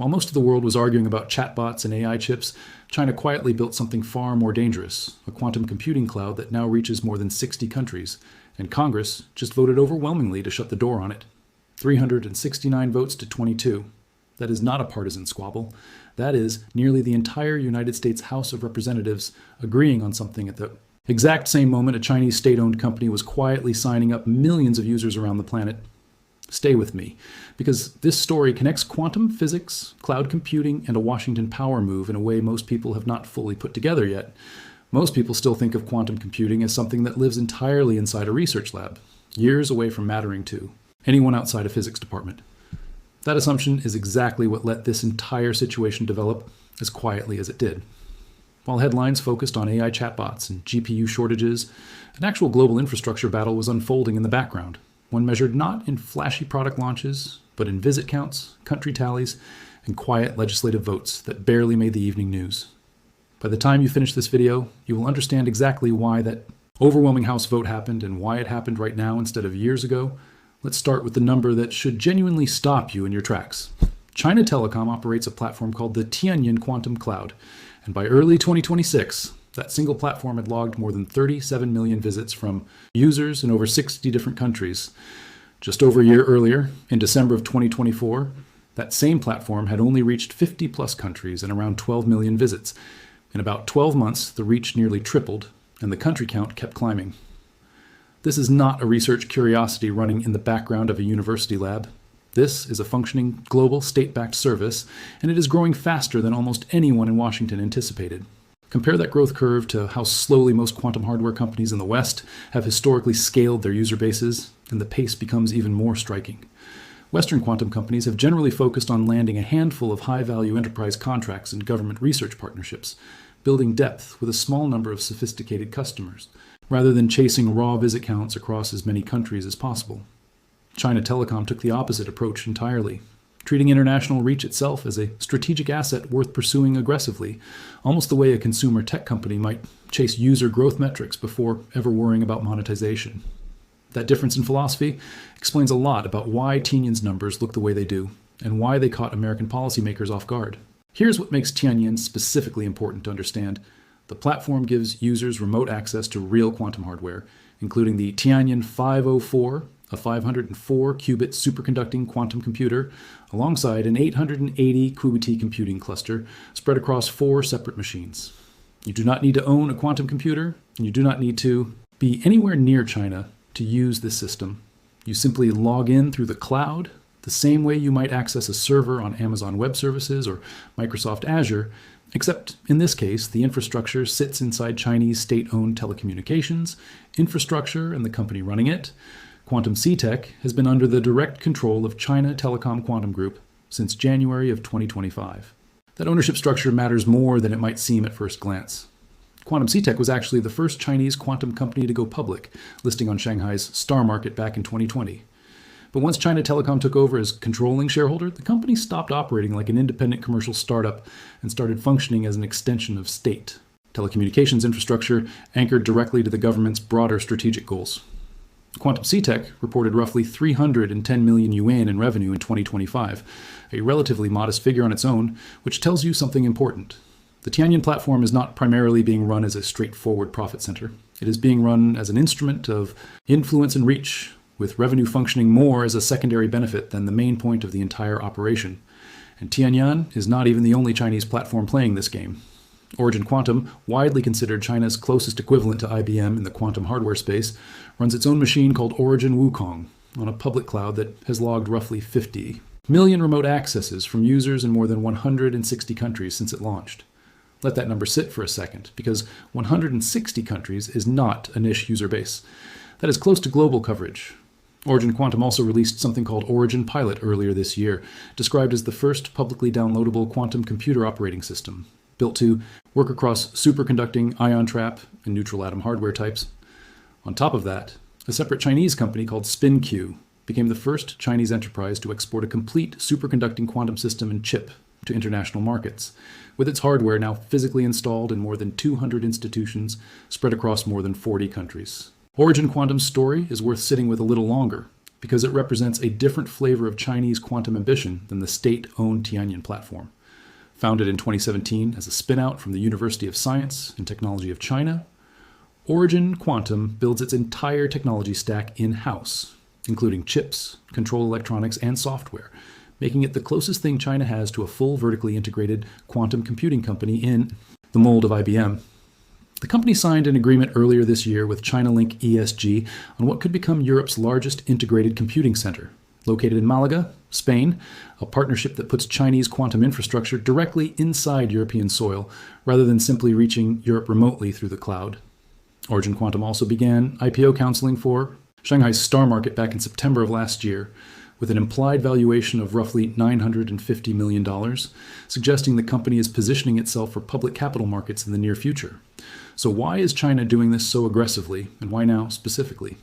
While most of the world was arguing about chatbots and AI chips, China quietly built something far more dangerous, a quantum computing cloud that now reaches more than 60 countries, and Congress just voted overwhelmingly to shut the door on it. 369 votes to 22. That is not a partisan squabble. That is nearly the entire United States House of Representatives agreeing on something at the exact same moment a Chinese state-owned company was quietly signing up millions of users around the planet. Stay with me, because this story connects quantum physics, cloud computing, and a Washington power move in a way most people have not fully put together yet. Most people still think of quantum computing as something that lives entirely inside a research lab, years away from mattering to anyone outside a physics department. That assumption is exactly what let this entire situation develop as quietly as it did. While headlines focused on AI chatbots and GPU shortages, an actual global infrastructure battle was unfolding in the background. One measured not in flashy product launches, but in visit counts, country tallies, and quiet legislative votes that barely made the evening news. By the time you finish this video, you will understand exactly why that overwhelming House vote happened and why it happened right now instead of years ago. Let's start with the number that should genuinely stop you in your tracks. China Telecom operates a platform called the Tianyan Quantum Cloud, and by early 2026, that single platform had logged more than 37 million visits from users in over 60 different countries. Just over a year earlier, in December of 2024, that same platform had only reached 50 plus countries and around 12 million visits. In about 12 months, the reach nearly tripled, and the country count kept climbing. This is not a research curiosity running in the background of a university lab. This is a functioning global state-backed service, and it is growing faster than almost anyone in Washington anticipated. Compare that growth curve to how slowly most quantum hardware companies in the West have historically scaled their user bases, and the pace becomes even more striking. Western quantum companies have generally focused on landing a handful of high-value enterprise contracts and government research partnerships, building depth with a small number of sophisticated customers, rather than chasing raw visit counts across as many countries as possible. China Telecom took the opposite approach entirely, treating international reach itself as a strategic asset worth pursuing aggressively, almost the way a consumer tech company might chase user growth metrics before ever worrying about monetization. That difference in philosophy explains a lot about why Tianyan's numbers look the way they do, and why they caught American policymakers off guard. Here's what makes Tianyan specifically important to understand. The platform gives users remote access to real quantum hardware, including the Tianyan 504, a 504-qubit superconducting quantum computer, alongside an 880-qubit computing cluster spread across 4 separate machines. You do not need to own a quantum computer, and you do not need to be anywhere near China to use this system. You simply log in through the cloud, the same way you might access a server on Amazon Web Services or Microsoft Azure, except in this case, the infrastructure sits inside Chinese state-owned telecommunications infrastructure and the company running it. Quantum C-Tech has been under the direct control of China Telecom Quantum Group since January of 2025. That ownership structure matters more than it might seem at first glance. Quantum C-Tech was actually the first Chinese quantum company to go public, listing on Shanghai's Star Market back in 2020. But once China Telecom took over as controlling shareholder, the company stopped operating like an independent commercial startup and started functioning as an extension of state telecommunications infrastructure anchored directly to the government's broader strategic goals. Quantum C-Tech reported roughly 310 million yuan in revenue in 2025, a relatively modest figure on its own, which tells you something important. The Tianyan platform is not primarily being run as a straightforward profit center. It is being run as an instrument of influence and reach, with revenue functioning more as a secondary benefit than the main point of the entire operation. And Tianyan is not even the only Chinese platform playing this game. Origin Quantum, widely considered China's closest equivalent to IBM in the quantum hardware space, runs its own machine called Origin Wukong on a public cloud that has logged roughly 50 million remote accesses from users in more than 160 countries since it launched. Let that number sit for a second, because 160 countries is not a niche user base. That is close to global coverage. Origin Quantum also released something called Origin Pilot earlier this year, described as the first publicly downloadable quantum computer operating system, built to work across superconducting ion trap and neutral atom hardware types. On top of that, a separate Chinese company called SpinQ became the first Chinese enterprise to export a complete superconducting quantum system and chip to international markets, with its hardware now physically installed in more than 200 institutions spread across more than 40 countries. Origin Quantum's story is worth sitting with a little longer. because it represents a different flavor of Chinese quantum ambition than the state-owned Tianyan platform. Founded in 2017 as a spin-out from the University of Science and Technology of China, Origin Quantum builds its entire technology stack in-house, including chips, control electronics, and software, making it the closest thing China has to a full vertically integrated quantum computing company in the mold of IBM. The company signed an agreement earlier this year with ChinaLink ESG on what could become Europe's largest integrated computing center, located in Malaga, Spain, a partnership that puts Chinese quantum infrastructure directly inside European soil, rather than simply reaching Europe remotely through the cloud. Origin Quantum also began IPO counseling for Shanghai's Star Market back in September of last year, with an implied valuation of roughly $950 million, suggesting the company is positioning itself for public capital markets in the near future. So why is China doing this so aggressively, and why now specifically?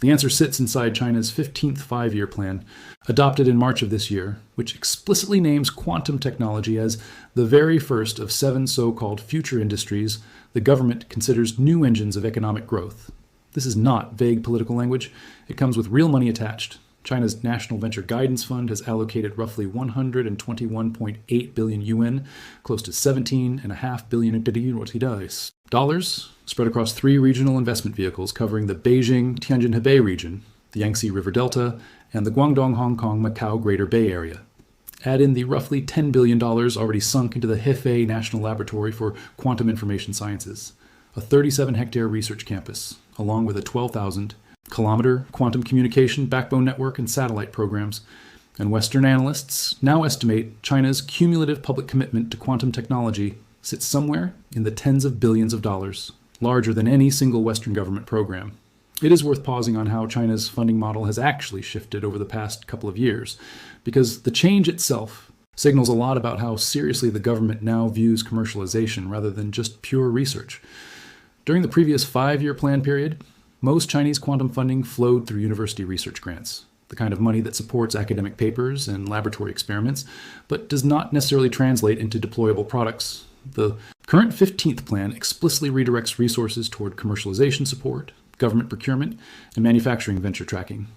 The answer sits inside China's 15th five-year plan, adopted in March of this year, which explicitly names quantum technology as the very first of 7 so-called future industries the government considers new engines of economic growth. This is not vague political language. It comes with real money attached. China's National Venture Guidance Fund has allocated roughly 121.8 billion yuan, close to 17.5 billion dollars, spread across 3 regional investment vehicles covering the Beijing-Tianjin-Hebei region, the Yangtze River Delta, and the Guangdong-Hong Kong-Macau Greater Bay Area. Add in the roughly $10 billion already sunk into the Hefei National Laboratory for Quantum Information Sciences, a 37-hectare research campus, along with a 12,000-kilometer quantum communication backbone network and satellite programs, and Western analysts now estimate China's cumulative public commitment to quantum technology sits somewhere in the tens of billions of dollars, larger than any single Western government program. It is worth pausing on how China's funding model has actually shifted over the past couple of years, because the change itself signals a lot about how seriously the government now views commercialization rather than just pure research. During the previous 5-year plan period, most Chinese quantum funding flowed through university research grants, the kind of money that supports academic papers and laboratory experiments, but does not necessarily translate into deployable products. The current 15th plan explicitly redirects resources toward commercialization support, government procurement, and manufacturing venture tracking.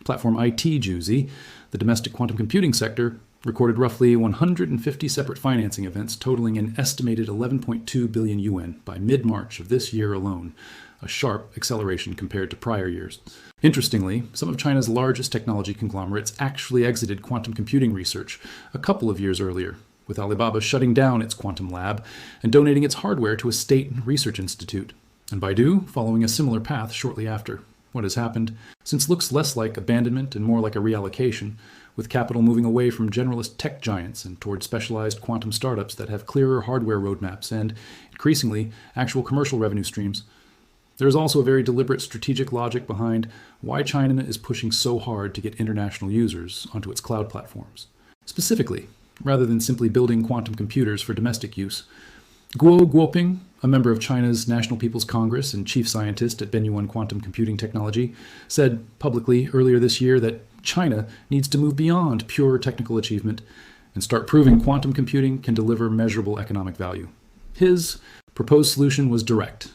Platform IT Juicy, the domestic quantum computing sector, recorded roughly 150 separate financing events totaling an estimated 11.2 billion yuan by mid-March of this year alone, a sharp acceleration compared to prior years. Interestingly, some of China's largest technology conglomerates actually exited quantum computing research a couple of years earlier, with Alibaba shutting down its quantum lab and donating its hardware to a state research institute, and Baidu following a similar path shortly after. What has happened since looks less like abandonment and more like a reallocation, with capital moving away from generalist tech giants and toward specialized quantum startups that have clearer hardware roadmaps and, increasingly, actual commercial revenue streams. There is also a very deliberate strategic logic behind why China is pushing so hard to get international users onto its cloud platforms. Specifically, rather than simply building quantum computers for domestic use, Guo Guoping, a member of China's National People's Congress and chief scientist at Benyuan Quantum Computing Technology, said publicly earlier this year that China needs to move beyond pure technical achievement and start proving quantum computing can deliver measurable economic value. His proposed solution was direct: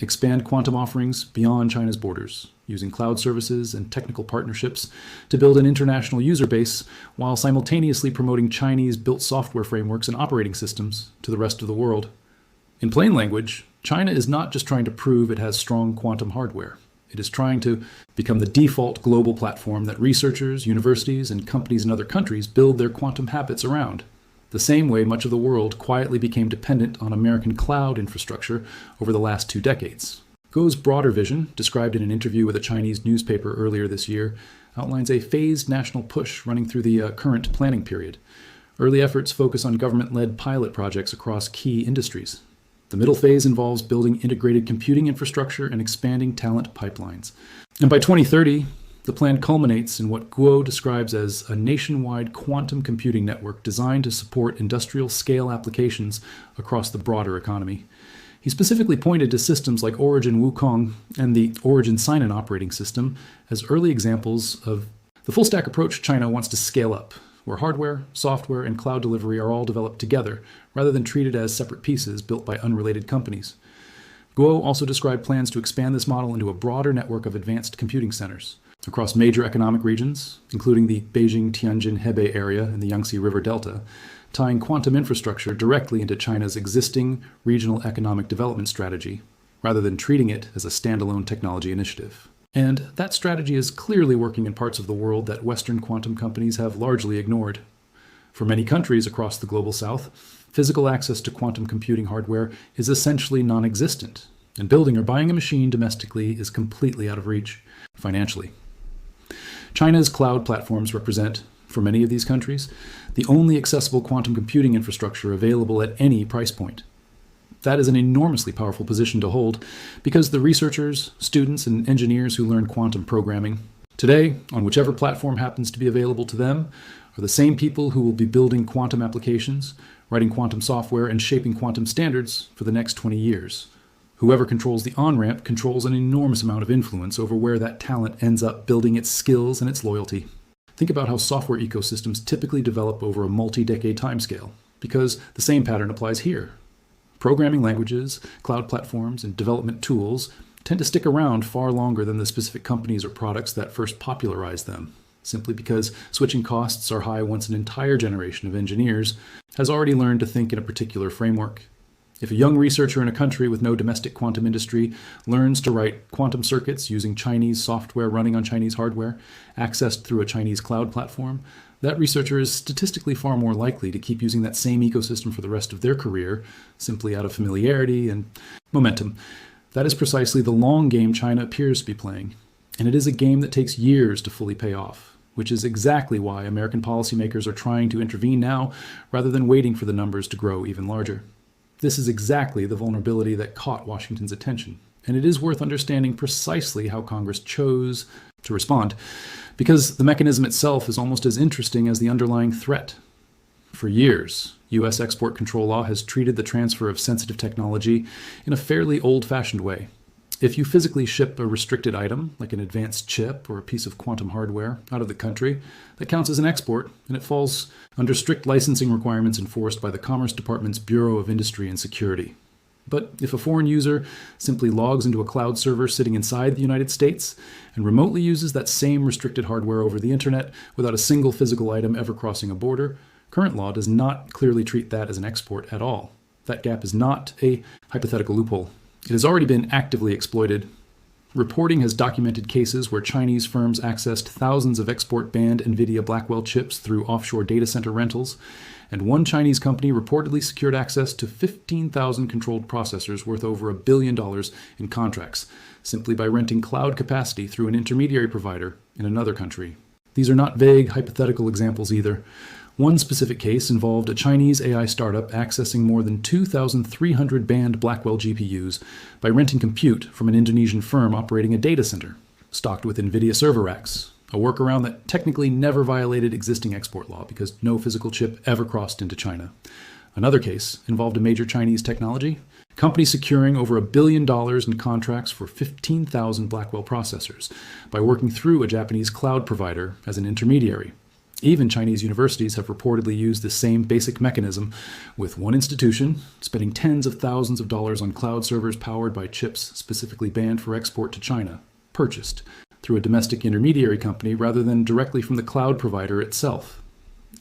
expand quantum offerings beyond China's borders, using cloud services and technical partnerships to build an international user base while simultaneously promoting Chinese-built software frameworks and operating systems to the rest of the world. In plain language, China is not just trying to prove it has strong quantum hardware. It is trying to become the default global platform that researchers, universities, and companies in other countries build their quantum habits around, the same way much of the world quietly became dependent on American cloud infrastructure over the last 2 decades. Guo's broader vision, described in an interview with a Chinese newspaper earlier this year, outlines a phased national push running through the current planning period. Early efforts focus on government-led pilot projects across key industries. The middle phase involves building integrated computing infrastructure and expanding talent pipelines. And by 2030, the plan culminates in what Guo describes as a nationwide quantum computing network designed to support industrial-scale applications across the broader economy. He specifically pointed to systems like Origin Wukong and the Origin Sign-In operating system as early examples of the full-stack approach China wants to scale up, where hardware, software, and cloud delivery are all developed together, rather than treated as separate pieces built by unrelated companies. Guo also described plans to expand this model into a broader network of advanced computing centers. across major economic regions, including the Beijing-Tianjin-Hebei area in the Yangtze River Delta, tying quantum infrastructure directly into China's existing regional economic development strategy, rather than treating it as a standalone technology initiative. And that strategy is clearly working in parts of the world that Western quantum companies have largely ignored. For many countries across the global south, physical access to quantum computing hardware is essentially non-existent, and building or buying a machine domestically is completely out of reach financially. China's cloud platforms represent, for many of these countries, the only accessible quantum computing infrastructure available at any price point. That is an enormously powerful position to hold because the researchers, students, and engineers who learn quantum programming today, on whichever platform happens to be available to them, are the same people who will be building quantum applications, writing quantum software, and shaping quantum standards for the next 20 years. Whoever controls the on-ramp controls an enormous amount of influence over where that talent ends up building its skills and its loyalty. Think about how software ecosystems typically develop over a multi-decade timescale, because the same pattern applies here. Programming languages, cloud platforms, and development tools tend to stick around far longer than the specific companies or products that first popularized them, simply because switching costs are high once an entire generation of engineers has already learned to think in a particular framework. If a young researcher in a country with no domestic quantum industry learns to write quantum circuits using Chinese software running on Chinese hardware, accessed through a Chinese cloud platform, that researcher is statistically far more likely to keep using that same ecosystem for the rest of their career, simply out of familiarity and momentum. That is precisely the long game China appears to be playing, and it is a game that takes years to fully pay off, which is exactly why American policymakers are trying to intervene now rather than waiting for the numbers to grow even larger. This is exactly the vulnerability that caught Washington's attention, and it is worth understanding precisely how Congress chose to respond, because the mechanism itself is almost as interesting as the underlying threat. For years, U.S. export control law has treated the transfer of sensitive technology in a fairly old-fashioned way. If you physically ship a restricted item, like an advanced chip or a piece of quantum hardware, out of the country, that counts as an export, and it falls under strict licensing requirements enforced by the Commerce Department's Bureau of Industry and Security. But if a foreign user simply logs into a cloud server sitting inside the United States and remotely uses that same restricted hardware over the internet without a single physical item ever crossing a border, current law does not clearly treat that as an export at all. That gap is not a hypothetical loophole. It has already been actively exploited. Reporting has documented cases where Chinese firms accessed thousands of export-banned NVIDIA Blackwell chips through offshore data center rentals, and one Chinese company reportedly secured access to 15,000 controlled processors worth over $1 billion in contracts, simply by renting cloud capacity through an intermediary provider in another country. These are not vague, hypothetical examples either. One specific case involved a Chinese AI startup accessing more than 2,300 banned Blackwell GPUs by renting compute from an Indonesian firm operating a data center, stocked with NVIDIA server racks, a workaround that technically never violated existing export law because no physical chip ever crossed into China. Another case involved a major Chinese technology company securing over $1 billion in contracts for 15,000 Blackwell processors by working through a Japanese cloud provider as an intermediary. Even Chinese universities have reportedly used the same basic mechanism, with one institution spending tens of thousands of dollars on cloud servers powered by chips specifically banned for export to China, purchased through a domestic intermediary company rather than directly from the cloud provider itself.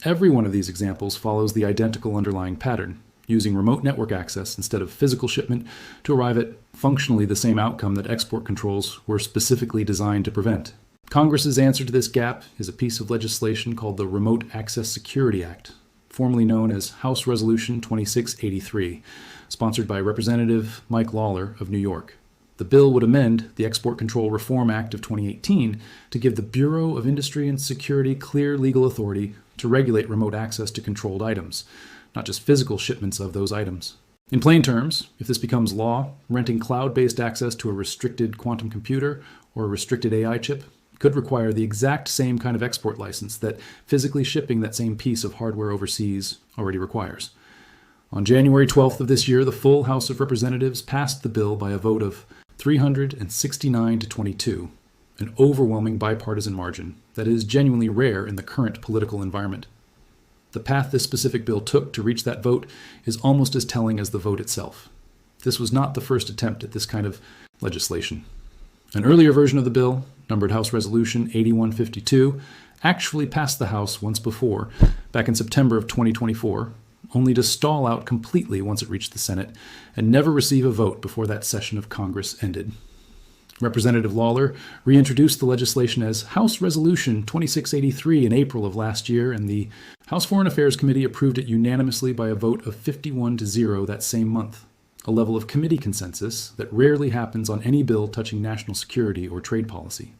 Every one of these examples follows the identical underlying pattern, using remote network access instead of physical shipment to arrive at functionally the same outcome that export controls were specifically designed to prevent. Congress's answer to this gap is a piece of legislation called the Remote Access Security Act, formerly known as House Resolution 2683, sponsored by Representative Mike Lawler of New York. The bill would amend the Export Control Reform Act of 2018 to give the Bureau of Industry and Security clear legal authority to regulate remote access to controlled items, not just physical shipments of those items. In plain terms, if this becomes law, renting cloud-based access to a restricted quantum computer or a restricted AI chip could require the exact same kind of export license that physically shipping that same piece of hardware overseas already requires. On January 12th of this year, the full House of Representatives passed the bill by a vote of 369 to 22, an overwhelming bipartisan margin that is genuinely rare in the current political environment. The path this specific bill took to reach that vote is almost as telling as the vote itself. This was not the first attempt at this kind of legislation. An earlier version of the bill, numbered House Resolution 8152, actually passed the House once before, back in September of 2024, only to stall out completely once it reached the Senate and never receive a vote before that session of Congress ended. Representative Lawler reintroduced the legislation as House Resolution 2683 in April of last year, and the House Foreign Affairs Committee approved it unanimously by a vote of 51-0 that same month, a level of committee consensus that rarely happens on any bill touching national security or trade policy.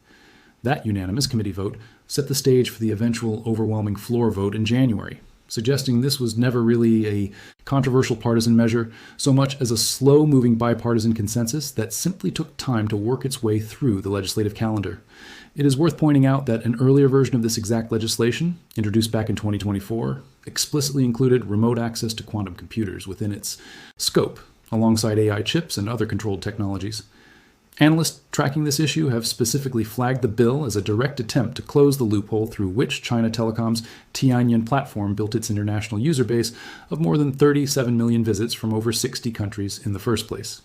That unanimous committee vote set the stage for the eventual overwhelming floor vote in January, suggesting this was never really a controversial partisan measure so much as a slow-moving bipartisan consensus that simply took time to work its way through the legislative calendar. It is worth pointing out that an earlier version of this exact legislation, introduced back in 2024, explicitly included remote access to quantum computers within its scope, alongside AI chips and other controlled technologies. Analysts tracking this issue have specifically flagged the bill as a direct attempt to close the loophole through which China Telecom's Tianyan platform built its international user base of more than 37 million visits from over 60 countries in the first place.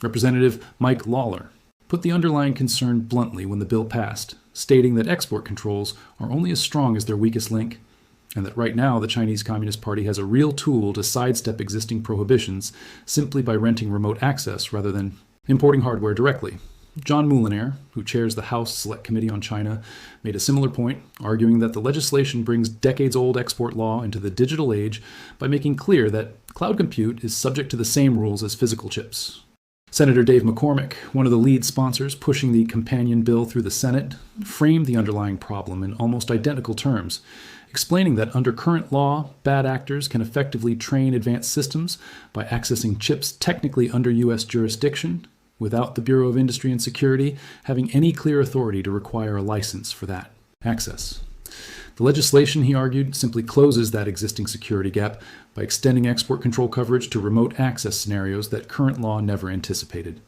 Representative Mike Lawler put the underlying concern bluntly when the bill passed, stating that export controls are only as strong as their weakest link, and that right now the Chinese Communist Party has a real tool to sidestep existing prohibitions simply by renting remote access rather than importing hardware directly. John Moulinaire, who chairs the House Select Committee on China, made a similar point, arguing that the legislation brings decades-old export law into the digital age by making clear that cloud compute is subject to the same rules as physical chips. Senator Dave McCormick, one of the lead sponsors pushing the companion bill through the Senate, framed the underlying problem in almost identical terms, explaining that under current law, bad actors can effectively train advanced systems by accessing chips technically under U.S. jurisdiction, without the Bureau of Industry and Security having any clear authority to require a license for that access. The legislation, he argued, simply closes that existing security gap by extending export control coverage to remote access scenarios that current law never anticipated.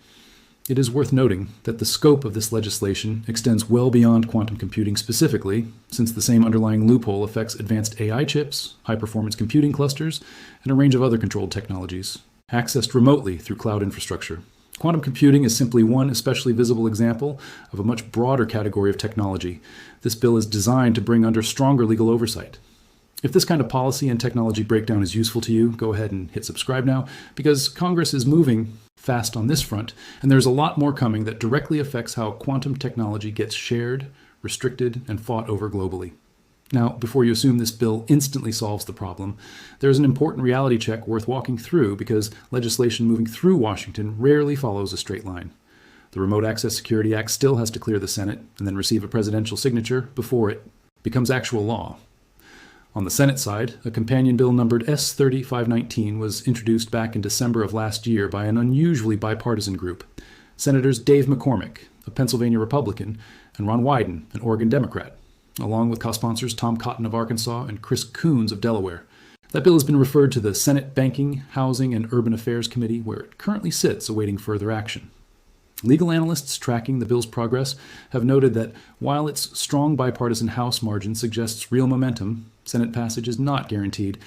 It is worth noting that the scope of this legislation extends well beyond quantum computing specifically, since the same underlying loophole affects advanced AI chips, high-performance computing clusters, and a range of other controlled technologies, accessed remotely through cloud infrastructure. Quantum computing is simply one especially visible example of a much broader category of technology. This bill is designed to bring under stronger legal oversight. If this kind of policy and technology breakdown is useful to you, go ahead and hit subscribe now, because Congress is moving fast on this front, and there's a lot more coming that directly affects how quantum technology gets shared, restricted, and fought over globally. Now, before you assume this bill instantly solves the problem, there's an important reality check worth walking through because legislation moving through Washington rarely follows a straight line. The Remote Access Security Act still has to clear the Senate and then receive a presidential signature before it becomes actual law. On the Senate side, a companion bill numbered S-3519 was introduced back in December of last year by an unusually bipartisan group. Senators Dave McCormick, a Pennsylvania Republican, and Ron Wyden, an Oregon Democrat, along with co-sponsors Tom Cotton of Arkansas and Chris Coons of Delaware. That bill has been referred to the Senate Banking, Housing, and Urban Affairs Committee, where it currently sits awaiting further action. Legal analysts tracking the bill's progress have noted that while its strong bipartisan House margin suggests real momentum, Senate passage is not guaranteed,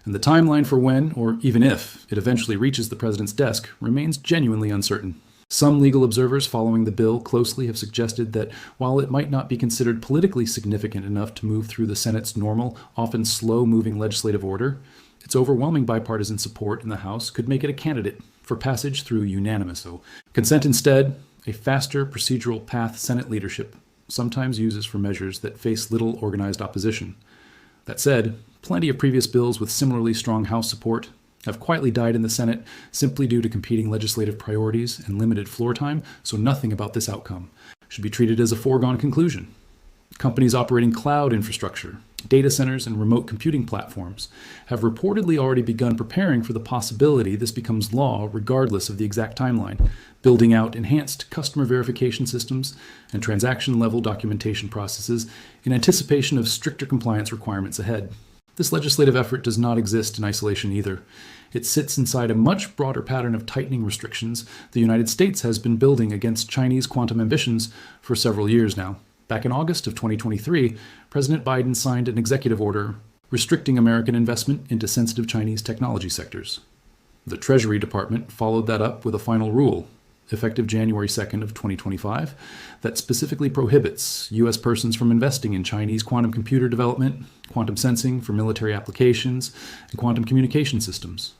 and the timeline for when, or even if, it eventually reaches the president's desk remains genuinely uncertain. Some legal observers following the bill closely have suggested that while it might not be considered politically significant enough to move through the Senate's normal, often slow-moving legislative order, its overwhelming bipartisan support in the House could make it a candidate for passage through unanimous consent instead, a faster procedural path Senate leadership sometimes uses for measures that face little organized opposition. That said, plenty of previous bills with similarly strong House support have quietly died in the Senate simply due to competing legislative priorities and limited floor time, so nothing about this outcome should be treated as a foregone conclusion. Companies operating cloud infrastructure, data centers, and remote computing platforms have reportedly already begun preparing for the possibility this becomes law regardless of the exact timeline, building out enhanced customer verification systems and transaction-level documentation processes in anticipation of stricter compliance requirements ahead. This legislative effort does not exist in isolation either. It sits inside a much broader pattern of tightening restrictions the United States has been building against Chinese quantum ambitions for several years now. Back in August of 2023, President Biden signed an executive order restricting American investment into sensitive Chinese technology sectors. The Treasury Department followed that up with a final rule, effective January 2nd of 2025, that specifically prohibits U.S. persons from investing in Chinese quantum computer development, quantum sensing for military applications, and quantum communication systems.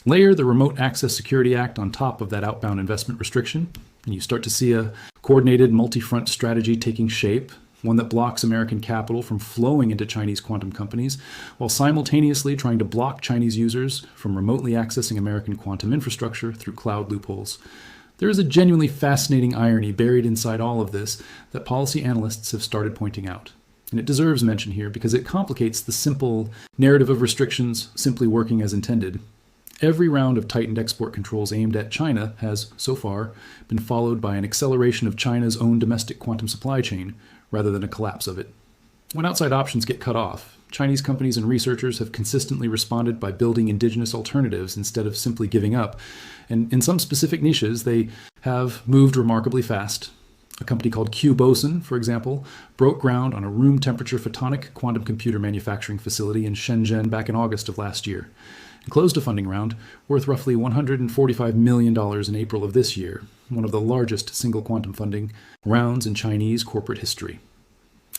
Layer the Remote Access Security Act on top of that outbound investment restriction, and you start to see a coordinated multi-front strategy taking shape, one that blocks American capital from flowing into Chinese quantum companies, while simultaneously trying to block Chinese users from remotely accessing American quantum infrastructure through cloud loopholes. There is a genuinely fascinating irony buried inside all of this that policy analysts have started pointing out. And it deserves mention here because it complicates the simple narrative of restrictions simply working as intended. Every round of tightened export controls aimed at China has, so far, been followed by an acceleration of China's own domestic quantum supply chain, rather than a collapse of it. When outside options get cut off, Chinese companies and researchers have consistently responded by building indigenous alternatives instead of simply giving up. And in some specific niches, they have moved remarkably fast. A company called Q-Boson, for example, broke ground on a room temperature photonic quantum computer manufacturing facility in Shenzhen back in August of last year, and closed a funding round worth roughly $145 million in April of this year, one of the largest single quantum funding rounds in Chinese corporate history.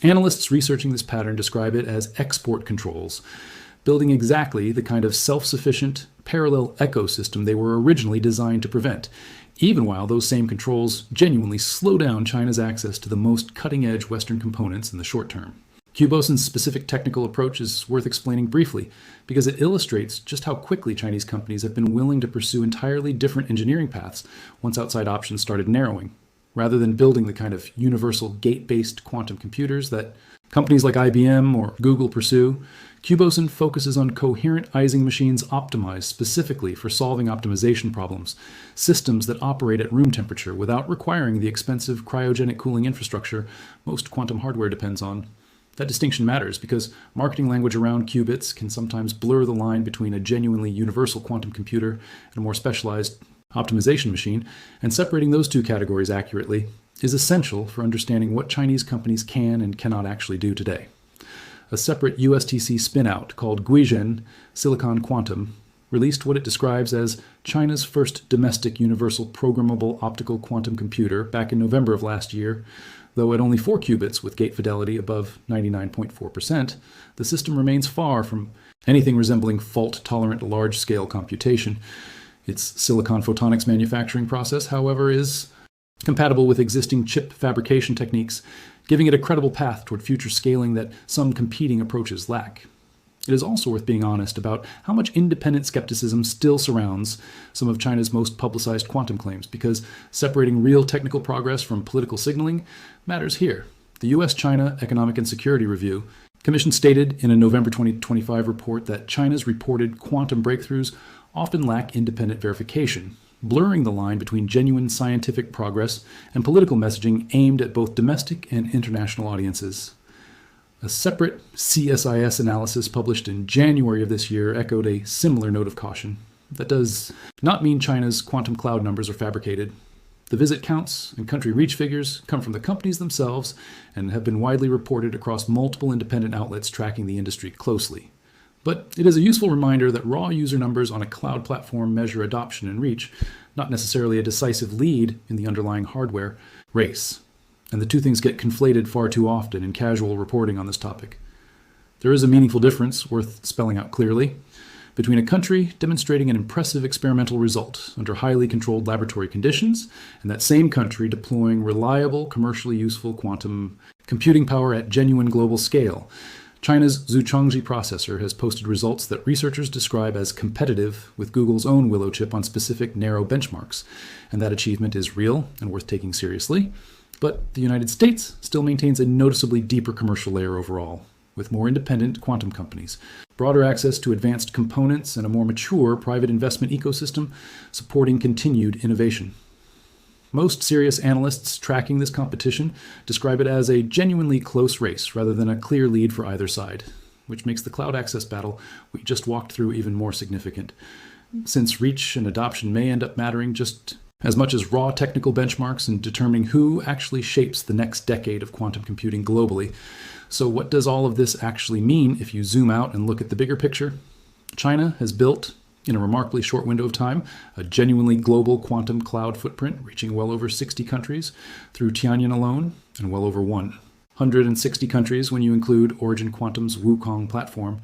Analysts researching this pattern describe it as export controls, building exactly the kind of self-sufficient, parallel ecosystem they were originally designed to prevent, even while those same controls genuinely slow down China's access to the most cutting-edge Western components in the short term. Q-Boson's specific technical approach is worth explaining briefly, because it illustrates just how quickly Chinese companies have been willing to pursue entirely different engineering paths once outside options started narrowing. Rather than building the kind of universal gate-based quantum computers that companies like IBM or Google pursue, Q-Boson focuses on coherent Ising machines optimized specifically for solving optimization problems, systems that operate at room temperature without requiring the expensive cryogenic cooling infrastructure most quantum hardware depends on. That distinction matters because marketing language around qubits can sometimes blur the line between a genuinely universal quantum computer and a more specialized optimization machine, and separating those two categories accurately is essential for understanding what Chinese companies can and cannot actually do today. A separate USTC spin-out called Guizhen Silicon Quantum released what it describes as China's first domestic universal programmable optical quantum computer back in November of last year. Though at only 4 qubits with gate fidelity above 99.4%, the system remains far from anything resembling fault-tolerant large-scale computation. Its silicon photonics manufacturing process, however, is compatible with existing chip fabrication techniques, giving it a credible path toward future scaling that some competing approaches lack. It is also worth being honest about how much independent skepticism still surrounds some of China's most publicized quantum claims, because separating real technical progress from political signaling matters here. The U.S.-China Economic and Security Review Commission stated in a November 2025 report that China's reported quantum breakthroughs often lack independent verification, blurring the line between genuine scientific progress and political messaging aimed at both domestic and international audiences. A separate CSIS analysis published in January of this year echoed a similar note of caution. That does not mean China's quantum cloud numbers are fabricated. The visit counts and country reach figures come from the companies themselves and have been widely reported across multiple independent outlets tracking the industry closely. But it is a useful reminder that raw user numbers on a cloud platform measure adoption and reach, not necessarily a decisive lead in the underlying hardware race. And the two things get conflated far too often in casual reporting on this topic. There is a meaningful difference, worth spelling out clearly, between a country demonstrating an impressive experimental result under highly controlled laboratory conditions and that same country deploying reliable, commercially useful quantum computing power at genuine global scale. China's Zhuchangji processor has posted results that researchers describe as competitive with Google's own Willow chip on specific narrow benchmarks, and that achievement is real and worth taking seriously. But the United States still maintains a noticeably deeper commercial layer overall, with more independent quantum companies, broader access to advanced components, and a more mature private investment ecosystem supporting continued innovation. Most serious analysts tracking this competition describe it as a genuinely close race rather than a clear lead for either side, which makes the cloud access battle we just walked through even more significant. Since reach and adoption may end up mattering just as much as raw technical benchmarks in determining who actually shapes the next decade of quantum computing globally. So what does all of this actually mean if you zoom out and look at the bigger picture? China has built, in a remarkably short window of time, a genuinely global quantum cloud footprint reaching well over 60 countries through Tianyan alone, and well over 160 countries when you include Origin Quantum's Wukong platform.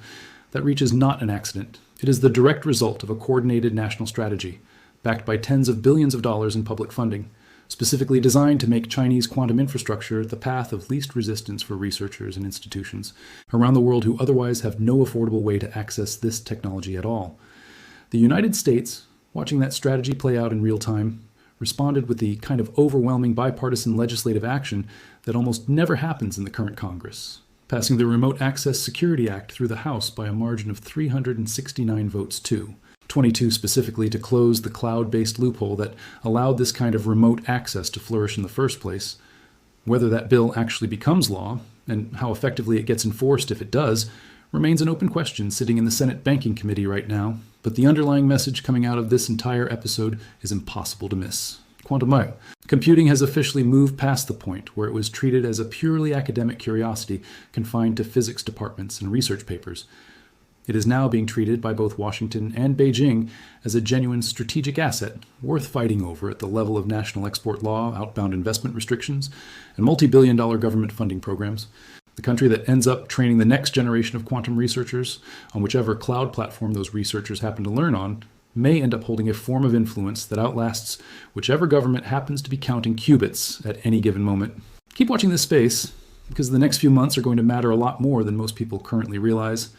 That reach is not an accident. It is the direct result of a coordinated national strategy, backed by tens of billions of dollars in public funding, specifically designed to make Chinese quantum infrastructure the path of least resistance for researchers and institutions around the world who otherwise have no affordable way to access this technology at all. The United States, watching that strategy play out in real time, responded with the kind of overwhelming bipartisan legislative action that almost never happens in the current Congress, passing the Remote Access Security Act through the House by a margin of 369 votes to 22 specifically to close the cloud-based loophole that allowed this kind of remote access to flourish in the first place. Whether that bill actually becomes law, and how effectively it gets enforced if it does, remains an open question sitting in the Senate Banking Committee right now, but the underlying message coming out of this entire episode is impossible to miss. Quantum computing has officially moved past the point where it was treated as a purely academic curiosity confined to physics departments and research papers. It is now being treated by both Washington and Beijing as a genuine strategic asset worth fighting over at the level of national export law, outbound investment restrictions, and multi-billion-dollar government funding programs. The country that ends up training the next generation of quantum researchers on whichever cloud platform those researchers happen to learn on may end up holding a form of influence that outlasts whichever government happens to be counting qubits at any given moment. Keep watching this space, because the next few months are going to matter a lot more than most people currently realize.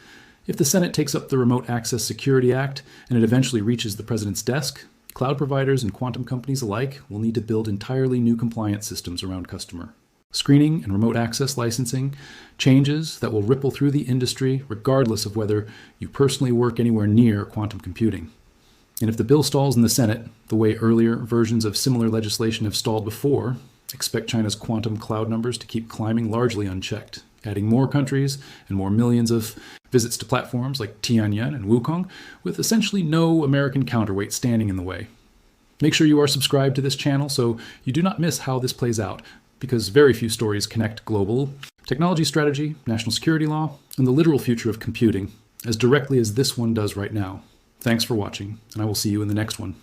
If the Senate takes up the Remote Access Security Act and it eventually reaches the president's desk, cloud providers and quantum companies alike will need to build entirely new compliance systems around customer screening and remote access licensing, changes that will ripple through the industry regardless of whether you personally work anywhere near quantum computing. And if the bill stalls in the Senate, the way earlier versions of similar legislation have stalled before, expect China's quantum cloud numbers to keep climbing largely unchecked, adding more countries and more millions of visits to platforms like Tianyan and Wukong, with essentially no American counterweight standing in the way. Make sure you are subscribed to this channel so you do not miss how this plays out, because very few stories connect global technology strategy, national security law, and the literal future of computing as directly as this one does right now. Thanks for watching, and I will see you in the next one.